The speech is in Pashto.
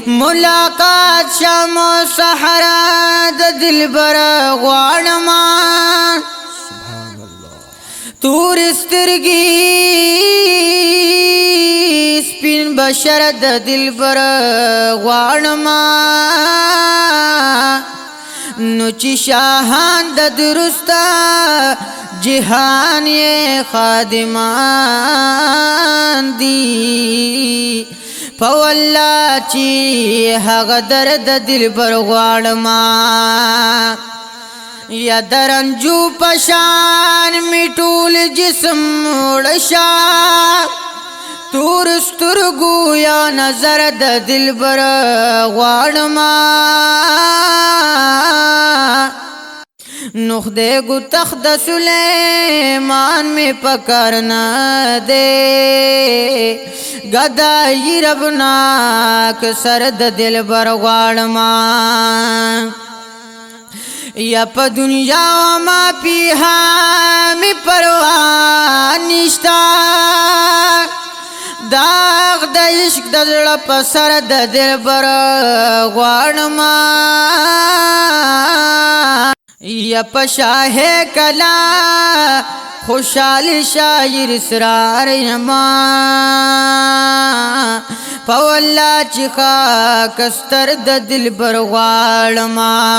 ملاقات شام و سحرا د دلبر غواړما تور سترګي سپین بشر د دلبر غواړما نو چې شاهان د درستا جهان یې خادمان دي په والله چې هغه درد دلبر غواړما یا درنجو پشان می ټول جسم وړشا تور سترګو یا نظر د دلبر غواړما نو خدای گو تخت سلیمان میں پکار نہ دے گدائی ربناک سرد دلبر غواړما یا په دنیا ما پیها می پروا نشتا داغ د عشق د زړه په سر د دلبر غواړما یا په شاه کلا خوشحال شاعر اسرار یما په والله چې خاک ستر د دلبر غواړما